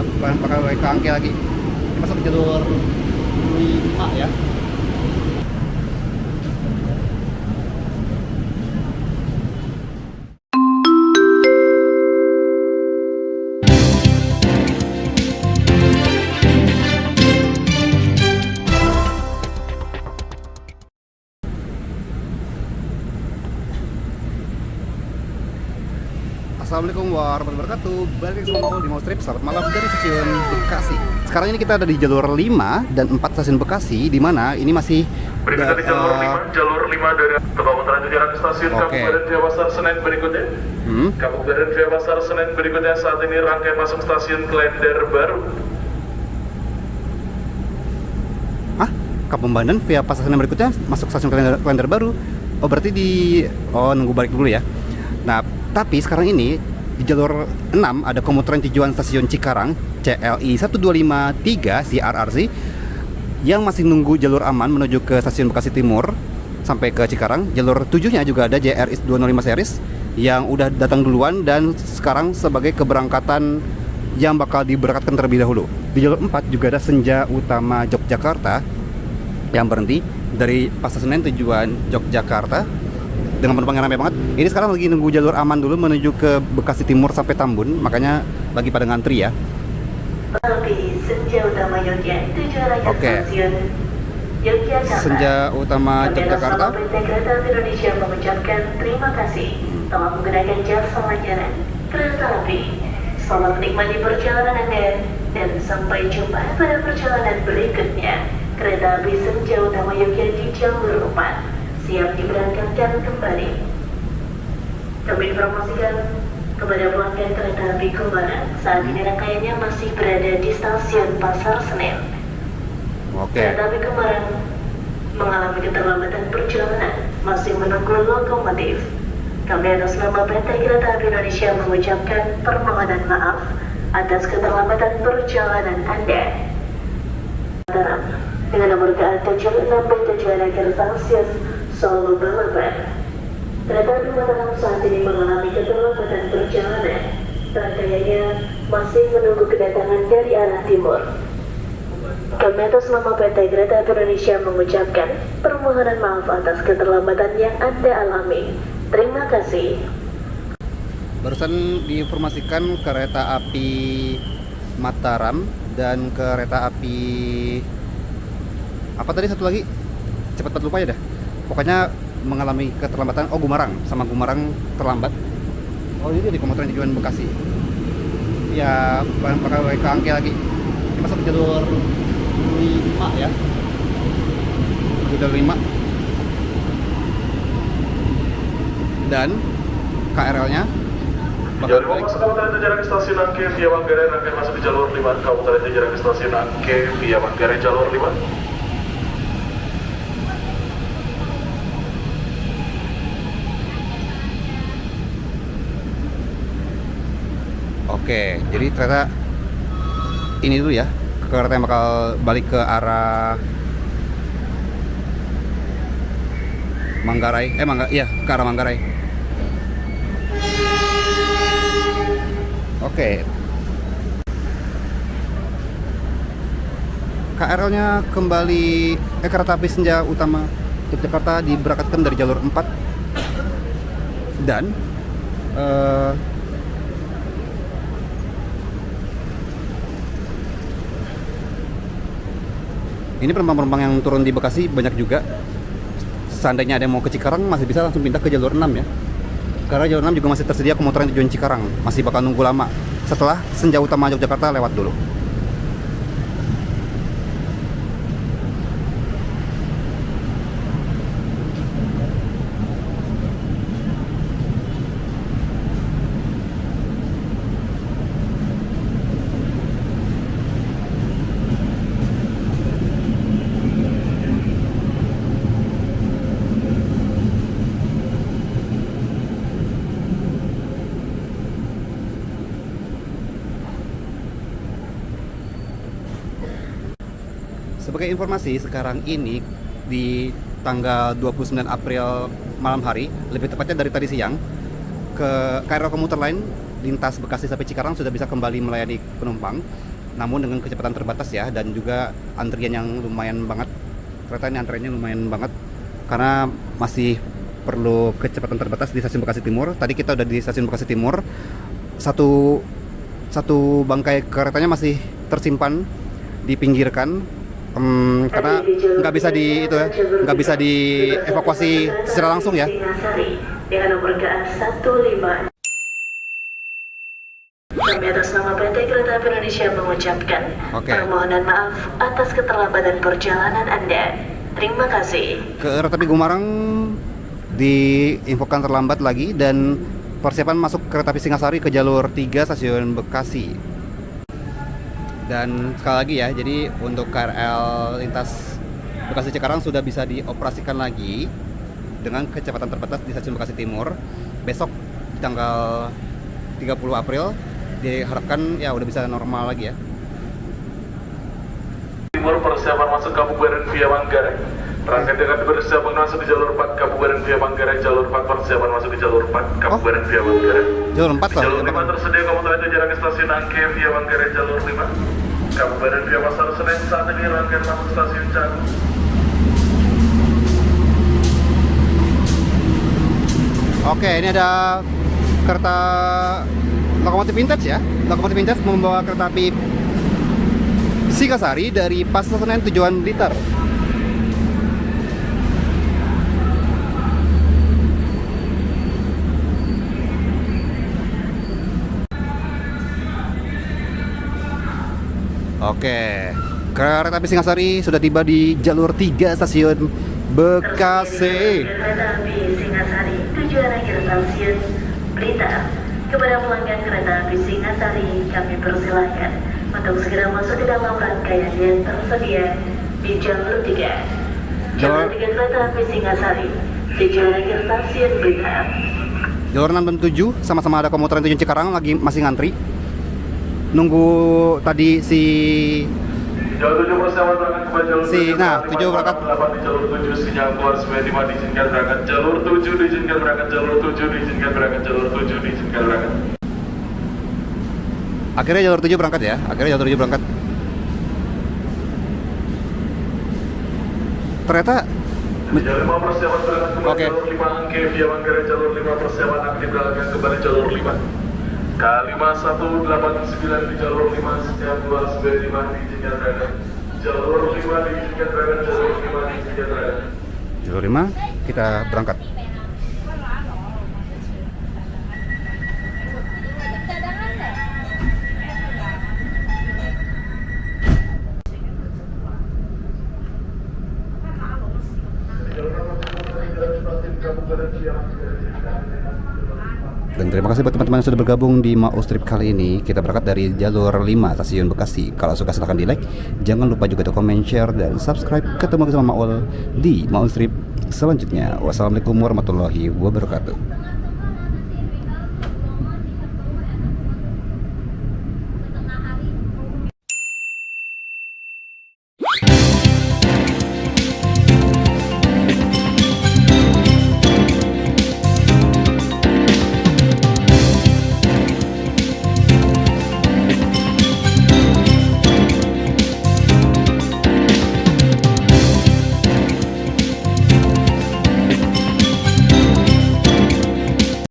pakai kangke lagi. Ini masuk ke jalur 5 ya. Assalamualaikum warahmatullahi wabarakatuh. Balik lagi sama aku di Mostrip. Selamat malam dari stasiun Bekasi. Sekarang ini kita ada di jalur 5 dan 4 stasiun Bekasi, di mana ini masih berikutnya di jalur 5 dari Kabupaten Jajaran stasiun Kabupaten Via Pasar Senen berikutnya. Kabupaten Via Pasar Senen berikutnya saat ini rangkai masuk stasiun Klender Baru. Hah? Kapumbandan Via Pasar Senen berikutnya masuk stasiun Klender Baru. Oh, berarti nunggu balik dulu ya. Nah, tapi sekarang ini di jalur 6 ada komuter tujuan stasiun Cikarang CLI 1253 CRRC yang masih nunggu jalur aman menuju ke stasiun Bekasi Timur sampai ke Cikarang. Jalur 7-nya juga ada JRIS 205 series yang udah datang duluan dan sekarang sebagai keberangkatan yang bakal diberangkatkan terlebih dahulu. Di jalur 4 juga ada Senja Utama Yogyakarta yang berhenti dari Pasar Senen tujuan Yogyakarta dengan penumpang yang ramai banget. Ini sekarang lagi nunggu jalur aman dulu menuju ke Bekasi Timur sampai Tambun, makanya lagi pada ngantri ya. Senja Utama Yogyakarta. Oke. Senja Utama Yogyakarta. PT Kereta Api Indonesia mengucapkan terima kasih telah menggunakan jasa layanan kereta api. Selamat menikmati perjalanan Anda dan sampai jumpa pada perjalanan berikutnya. Kereta api Senja Utama Yogyakarta di jalur 4 siap diberangkatkan kembali. Kami informasikan kepada pelanggan kereta api Kumaran, saat ini rangkaiannya masih berada di stasiun Pasar Senen. Oke. Kereta api Kumaran mengalami keterlambatan perjalanan, masih menunggu lokomotif. Kami atas nama PT Kereta Api Indonesia mengucapkan permohonan maaf atas keterlambatan perjalanan Anda. Dengan nomor KA76 tujuan akhir stasiun Solo Balapan. Kereta api Mataram saat ini mengalami keterlambatan perjalanan. Rangkaiannya masih menunggu kedatangan dari arah timur. Kami atas nama PT Kereta Api Indonesia mengucapkan permohonan maaf atas keterlambatan yang Anda alami. Terima kasih. Barusan diinformasikan kereta api Mataram dan kereta api apa tadi satu lagi? Cepat lupa ya dah. Pokoknya mengalami keterlambatan. Oh, Gumarang sama Gumarang terlambat. Oh, ini di komuter tujuan Bekasi. Ya, pakai kangke lagi. Ini masuk ke jalur 5 ya. Jalur 5. Dan KRL-nya bakal jalur masuk Kabupaten Jajaran stasiun Angke via Manggarai rangkai masuk di jalur 5 Kabupaten Jajaran stasiun Angke via Manggarai jalur 5. Oke, jadi ternyata ini dulu ya, kereta yang bakal balik ke arah Manggarai, iya, ke arah Manggarai. Oke. KRL-nya kembali, kereta api Senja Utama Yogyakarta diberangkatkan dari jalur 4 dan ini penumpang-penumpang yang turun di Bekasi banyak juga. Seandainya ada yang mau ke Cikarang masih bisa langsung pindah ke jalur 6 ya. Karena jalur 6 juga masih tersedia komuter tujuan Cikarang. Masih bakal nunggu lama setelah Senja Utama Yogyakarta lewat dulu. Sebagai informasi, sekarang ini di tanggal 29 April malam hari, lebih tepatnya dari tadi siang, ke KRL komuter lain lintas Bekasi sampai Cikarang sudah bisa kembali melayani penumpang, namun dengan kecepatan terbatas ya, dan juga antrian yang lumayan banget. Kereta ini antriannya lumayan banget karena masih perlu kecepatan terbatas di stasiun Bekasi Timur. Tadi kita udah di stasiun Bekasi Timur, satu bangkai keretanya masih tersimpan, dipinggirkan karena nggak bisa dievakuasi secara langsung ya. Dengan nomor KA 15. Kami atas nama PT Kereta Api Indonesia mengucapkan permohonan maaf atas keterlambatan perjalanan Anda. Terima kasih. Kereta api Gumarang diinfokan terlambat lagi dan persiapan masuk kereta api Singasari ke jalur 3 stasiun Bekasi. Dan sekali lagi ya, jadi untuk KRL lintas Bekasi Cikarang sudah bisa dioperasikan lagi dengan kecepatan terbatas di stasiun Bekasi Timur. Besok di tanggal 30 April diharapkan ya udah bisa normal lagi ya. Timur persiapan masuk Kabupaten via Manggarai. Rangkaian dengan persiapan masuk di jalur 4 Kabupaten via Manggarai, jalur 4 persiapan masuk di jalur 4 Kabupaten via Manggarai. Jalur 4 Di jalur 5 tersedia komuter itu jarak stasiun Angke via Manggarai jalur 5. Kabupaten via Pasar Senen saat ini rangkaian masuk stasiun Canggu. Oke, ini ada kereta lokomotif vintage ya. Lokomotif vintage membawa kereta api Singasari dari Pasar Senen tujuan Blitar. Oke, kereta api Singasari sudah tiba di jalur 3 stasiun Bekasi. Kereta api Singasari tujuan akhir stasiun Blitar. Kepada pelanggan kereta api Singasari, kami persilahkan untuk segera masuk di dalam rangkaian yang tersedia di jalur 3. Jalur 3 kereta api Singasari tujuan akhir stasiun Blitar. Jalur 6 dan 7 sama-sama ada komuter tujuan Cikarang masih ngantri. Nunggu tadi Jalur 7 persiapan berangkat ke jalur 7 berangkat. 8 di jalur 7 sinyal keluar supaya 5 diizinkan berangkat. Jalur 7 diizinkan berangkat. Jalur 7 diizinkan berangkat. Jalur 7 diizinkan berangkat. Akhirnya jalur 7 berangkat ya. Jalur 7 berangkat. Ternyata Jalur 5 persiapan berangkat kembali jalur 5 Angke via Manggarai. Jalur 5 persiapan aktif berangkat kembali jalur 5. K5189 di jalur 5 sinyal keluar supaya 5 diizinkan berangkat. Jalur 5 diizinkan berangkat. Jalur 5 diizinkan berangkat. Jalur 5 kita berangkat. Dan terima kasih buat teman-teman yang sudah bergabung di Maus Trip kali ini. Kita berangkat dari jalur 5 stasiun Bekasi. Kalau suka silahkan di like. Jangan lupa juga komen, share, dan subscribe. Ketemu sama Maul di Maus Trip selanjutnya. Wassalamualaikum warahmatullahi wabarakatuh.